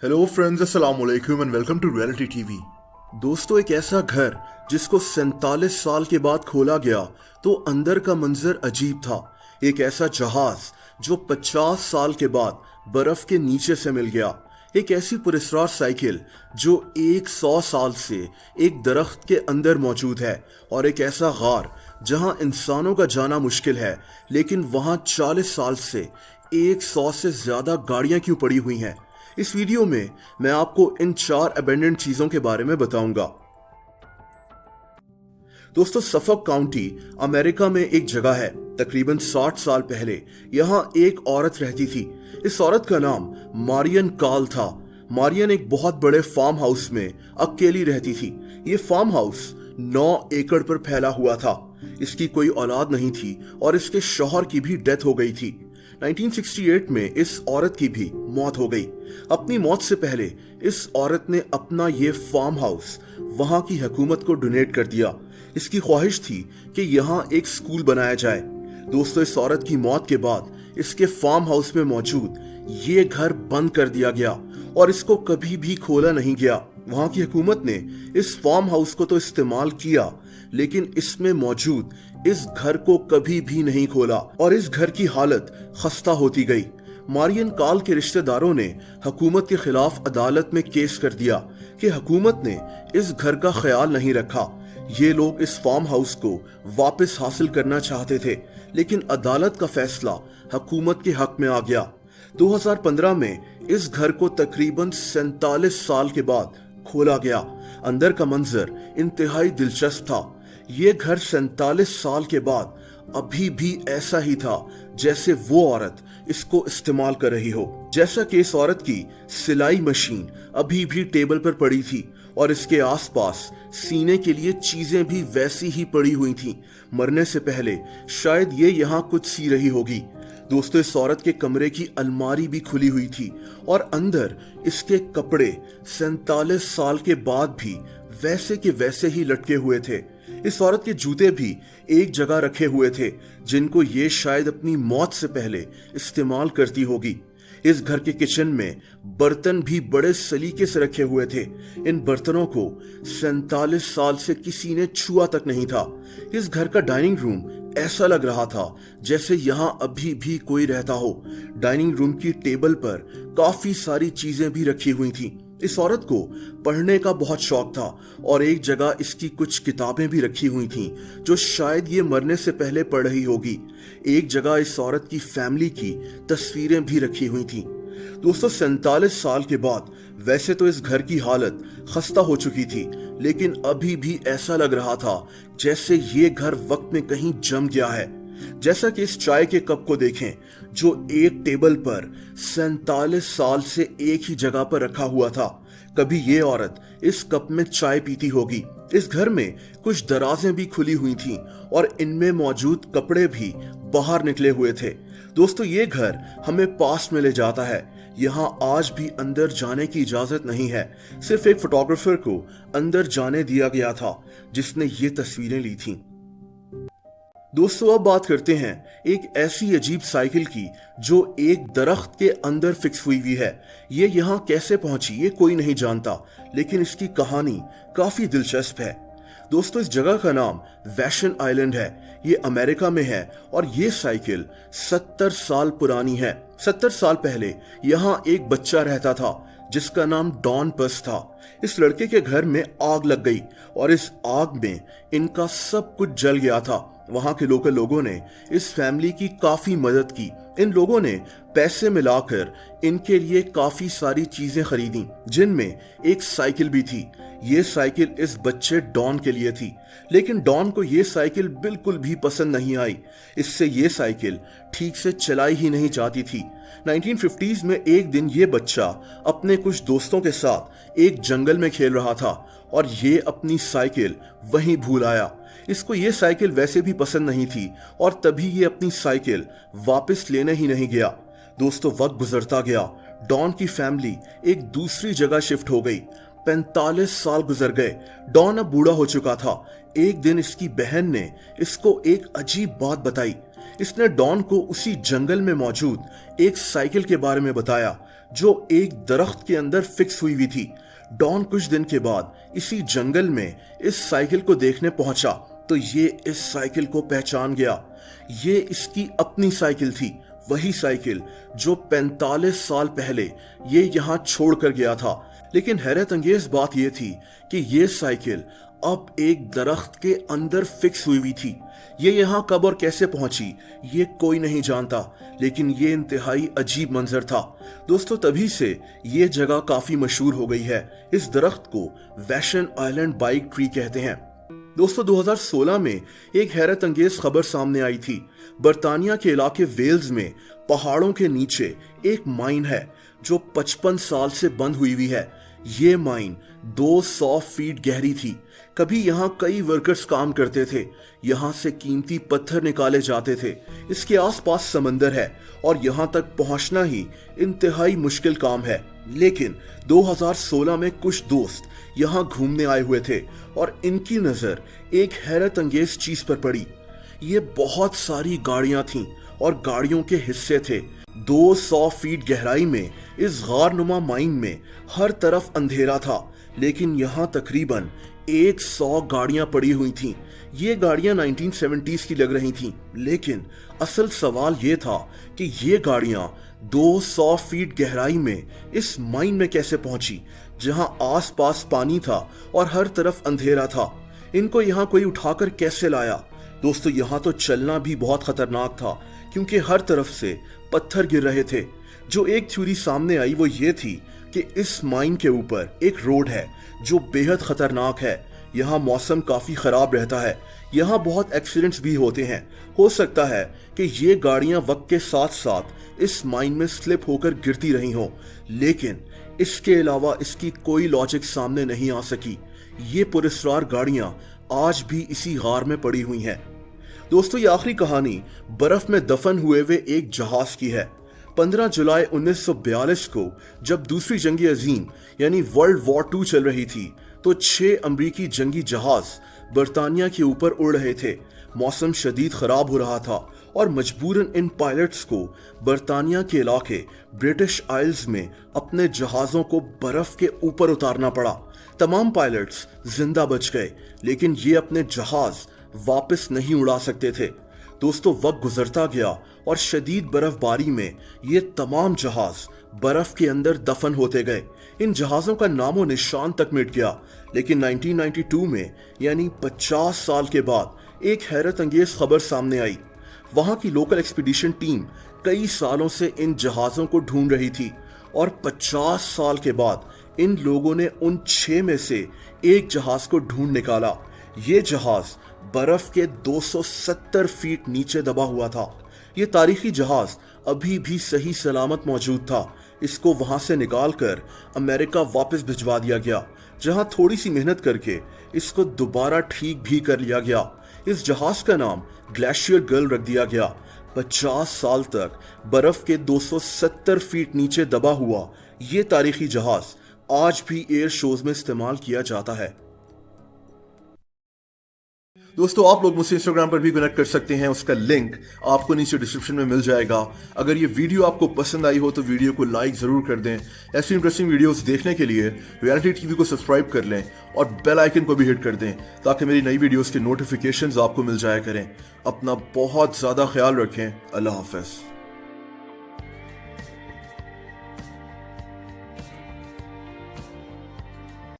Hello friends, अस्सलाम वालेकुम and welcome to reality TV. दोस्तों, एक ऐसा घर जिसको 47 साल के बाद खोला गया तो अंदर का मंजर अजीब था। एक ऐसा जहाज जो 50 साल के बाद बर्फ के नीचे से मिल गया। एक ऐसी पुरस्कार साइकिल जो 100 साल से एक दरख्त के अंदर मौजूद है, और एक ऐसा गार जहां इंसानों का जाना मुश्किल है, लेकिन वहां 40 साल से 100 से ज्यादा गाड़ियां क्यों पड़ी हुई हैं। इस वीडियो में मैं आपको इन 4 अबेंडेंट चीजों के बारे में बताऊंगा। दोस्तों, सफोक काउंटी अमेरिका में एक जगह है। तकरीबन 60 साल पहले यहां एक औरत रहती थी। इस औरत का नाम मारियन काल था। मारियन एक बहुत बड़े फार्म हाउस में अकेली रहती थी। ये फार्म हाउस 9 एकड़ पर फैला हुआ था। इसकी कोई औलाद नहीं थी और इसके शौहर की भी डेथ हो गई थी। 1968 में इस औरत की भी मौत हो गई। अपनी मौत से पहले इस औरत ने अपना ये फार्म हाउस वहां की हुकूमत को डोनेट कर दिया। इसकी ख्वाहिश थी कि यहाँ एक स्कूल बनाया जाए। दोस्तों, इस औरत की मौत के बाद इसके फार्म हाउस में मौजूद ये घर बंद कर दिया गया और इसको कभी भी खोला नहीं गया। वहां की हुकूमत ने इस फार्म हाउस को तो इस्तेमाल किया, लेकिन इसमें मौजूद इस घर को कभी भी नहीं खोला और इस घर की हालत खस्ता होती गई। मारियन काल के रिश्तेदारों ने हुकूमत के खिलाफ अदालत में केस कर दिया कि हुकूमत ने इस घर का ख्याल नहीं रखा। ये लोग इस फार्म हाउस को वापस हासिल करना चाहते थे, लेकिन अदालत का फैसला हुकूमत के हक में आ गया। 2015 में इस घर को तकरीबन 47 साल के बाद खोला गया। अंदर का मंजर इंतहाई दिलचस्प था। ये घर 47 साल के बाद अभी भी ऐसा ही था जैसे वो औरत इसको इस्तेमाल कर रही हो। जैसा कि इस औरत की सिलाई मशीन अभी भी टेबल पर पड़ी थी और इसके आसपास सीने के लिए चीजें भी वैसी ही पड़ी हुई थीं। मरने से पहले शायद ये यहाँ कुछ सी रही होगी। दोस्तों, इस औरत के कमरे की अलमारी भी खुली हुई थी और अंदर इसके कपड़े 47 साल के बाद भी वैसे के वैसे ही लटके हुए थे। इस औरत के जूते भी एक जगह रखे हुए थे, जिनको ये शायद अपनी मौत से पहले इस्तेमाल करती होगी। इस घर के किचन में बर्तन भी बड़े सलीके से रखे हुए थे। इन बर्तनों को 47 साल से किसी ने छुआ तक नहीं था। इस घर का डाइनिंग रूम ऐसा लग रहा था जैसे यहाँ अभी भी कोई रहता हो। डाइनिंग रूम की टेबल पर काफी सारी चीजें भी रखी हुई थीं। इस औरत को पढ़ने का बहुत शौक था और एक जगह इसकी कुछ किताबें भी रखी हुई थीं जो शायद ये मरने से पहले पढ़ रही होगी। एक जगह इस औरत की फैमिली की तस्वीरें भी रखी हुई थीं। दोस्तों, 47 साल के बाद वैसे तो इस घर की हालत खस्ता हो चुकी थी, लेकिन अभी भी ऐसा लग रहा था जैसे ये घर वक्त में कहीं जम गया है। जैसा कि इस चाय के कप को देखें जो एक टेबल पर 47 साल से एक ही जगह पर रखा हुआ था। कभी ये औरत इस कप में चाय पीती होगी। इस घर में कुछ दराजें भी खुली हुई थीं और इनमें मौजूद कपड़े भी बाहर निकले हुए थे। दोस्तों, ये घर हमें पास्ट में ले जाता है। यहाँ आज भी अंदर जाने की इजाजत नहीं है। सिर्फ एक फोटोग्राफर को अंदर जाने दिया गया था जिसने ये तस्वीरें ली थीं। दोस्तों, अब बात करते हैं एक ऐसी अजीब साइकिल की जो एक दरख्त के अंदर फिक्स हुई है। ये यहाँ कैसे पहुंची ये कोई नहीं जानता, लेकिन इसकी कहानी काफी दिलचस्प है। दोस्तों, इस जगह का नाम वैशन आइलैंड है। ये अमेरिका में है और ये साइकिल 70 साल पुरानी है। 70 साल पहले यहाँ एक बच्चा रहता था जिसका नाम डॉन पस था। इस लड़के के घर में आग लग गई और इस आग में इनका सब कुछ जल गया था। वहां के लोकल लोगों ने इस फैमिली की काफी मदद की। इन लोगों ने पैसे मिलाकर इनके लिए काफी सारी चीजें खरीदी, जिनमें एक साइकिल भी थी। ये साइकिल इस बच्चे डॉन के लिए थी, लेकिन डॉन को ये साइकिल बिल्कुल भी पसंद नहीं आई। इससे ये साइकिल ठीक से चलाई ही नहीं जाती थी। 1950s में एक दिन ये बच्चा अपने कुछ दोस्तों के साथ एक जंगल में खेल रहा था और ये अपनी साइकिल वहीं भूल आया। इसको ये साइकिल वैसे भी पसंद नहीं थी और तभी ये अपनी साइकिल वापस लेने ही नहीं गया। दोस्तों, वक्त गुजरता गया। डॉन की फैमिली एक दूसरी जगह शिफ्ट हो गई। 45 साल गुजर गए। डॉन अब बूढ़ा हो चुका था। एक दिन इसकी बहन ने इसको एक अजीब बात बताई। इसने डॉन को उसी जंगल में मौजूद एक साइकिल के बारे में बताया जो एक दरख्त के अंदर फिक्स हुई हुई थी। डॉन कुछ दिन के बाद इसी जंगल में इस साइकिल को देखने पहुंचा तो ये इस साइकिल को पहचान गया। ये इसकी अपनी साइकिल थी, वही साइकिल जो 45 साल पहले ये यहाँ छोड़कर गया था। लेकिन हैरत अंगेज बात यह थी कि ये साइकिल अब एक दरख्त के अंदर फिक्स हुई हुई थी। ये यहाँ कब और कैसे पहुंची ये कोई नहीं जानता, लेकिन ये इंतहाई अजीब मंजर था। दोस्तों तभी से ये जगह काफी मशहूर हो गई है। इस दरख्त को वैशन आइलैंड बाइक ट्री कहते हैं। दोस्तों 2016 में एक हैरत अंगेज खबर सामने आई थी। बर्तानिया के इलाके वेल्स में पहाड़ों के नीचे एक माइन है जो 55 साल से बंद हुई हुई है। ये माइन 200 फीट गहरी थी। कभी यहाँ कई वर्कर्स काम करते थे। यहाँ से कीमती पत्थर निकाले जाते थे। इसके आसपास समंदर है और यहाँ तक पहुँचना ही इंतहाई मुश्किल काम है। लेकिन 2016 में कुछ दोस्त यहाँ घूमने आए हुए थे और इनकी नजर एक हैरत अंगेज चीज पर पड़ी। ये बहुत सारी गाड़ियां थीं और गाड़ियों के हिस्से थे। 200 फीट गहराई में इस गारनुमा माइन में हर तरफ अंधेरा था, लेकिन यहाँ तकरीबन 100 गाड़ियां पड़ी हुई थीं। ये गाड़ियां 1970s की लग रही थीं, लेकिन असल सवाल ये था कि ये गाड़ियां 200 फीट गहराई में इस माइन में कैसे पहुंची, जहां आसपास पानी था और हर तरफ अंधेरा था। इनको यहाँ कोई उठाकर कैसे लाया? दोस्तों यहाँ तो चलना भी बहुत खतरनाक था, क्योंकि हर तरफ से पत्थर गिर रहे थे। जो एक थ्योरी सामने आई वो ये थी कि इस माइन के ऊपर एक रोड है जो बेहद खतरनाक है। यहाँ मौसम काफी खराब रहता है, यहाँ बहुत एक्सीडेंट्स भी होते हैं। हो सकता है कि ये गाड़ियां वक्त के साथ साथ इस माइन में स्लिप होकर गिरती रही हों, लेकिन इसके अलावा इसकी कोई लॉजिक सामने नहीं आ सकी। ये पुरस्कार गाड़ियां आज भी इसी गार में पड़ी हुई हैं। दोस्तों ये आखिरी कहानी बर्फ में दफन हुए एक जहाज की है। 15 जुलाई 1942 को जब दूसरी जंगी अजीम यानी वर्ल्ड वॉर 2 चल रही थी तो 6 अमरीकी जंगी जहाज बर्तानिया के ऊपर उड़ रहे थे। मौसम शदीद खराब हो रहा था और मजबूरन इन पायलट्स को बर्तानिया के इलाके ब्रिटिश आइल्स में अपने जहाजों को बर्फ के ऊपर उतारना पड़ा। तमाम पायलट्स जिंदा बच गए, लेकिन ये अपने जहाज वापस नहीं उड़ा सकते थे। दोस्तों वक्त गुजरता गया और शदीद बर्फबारी में ये तमाम जहाज बर्फ के अंदर दफन होते गए। इन जहाजों का नामो निशान तक मिट गया। लेकिन 1992 में यानी 50 साल के बाद एक हैरत अंगेज खबर सामने आई। वहां की लोकल एक्सपीडिशन टीम कई सालों से इन जहाजों को ढूंढ रही थी और 50 साल के बाद इन लोगों ने उन 6 में से एक जहाज को ढूंढ निकाला। ये जहाज बर्फ के 270 फीट नीचे दबा हुआ था। ये तारीखी जहाज अभी भी सही सलामत मौजूद था। इसको वहां से निकालकर अमेरिका वापस भिजवा दिया गया, जहां थोड़ी सी मेहनत करके इसको दोबारा ठीक भी कर लिया गया। इस जहाज का नाम ग्लेशियर गर्ल रख दिया गया। 50 साल तक बर्फ के 270 फीट नीचे दबा हुआ ये तारीखी जहाज आज भी एयर शोज में इस्तेमाल किया जाता है। दोस्तों आप लोग मुझसे इंस्टाग्राम पर भी कनेक्ट कर सकते हैं, उसका लिंक आपको नीचे डिस्क्रिप्शन में मिल जाएगा। अगर ये वीडियो आपको पसंद आई हो तो वीडियो को लाइक जरूर कर दें। ऐसी इंटरेस्टिंग वीडियोस देखने के लिए रियलिटी टीवी को सब्सक्राइब कर लें और बेल आइकन को भी हिट कर दें ताकि मेरी नई वीडियोस के नोटिफिकेशंस आपको मिल जाया करें। अपना बहुत ज्यादा ख्याल रखें। अल्लाह हाफिज।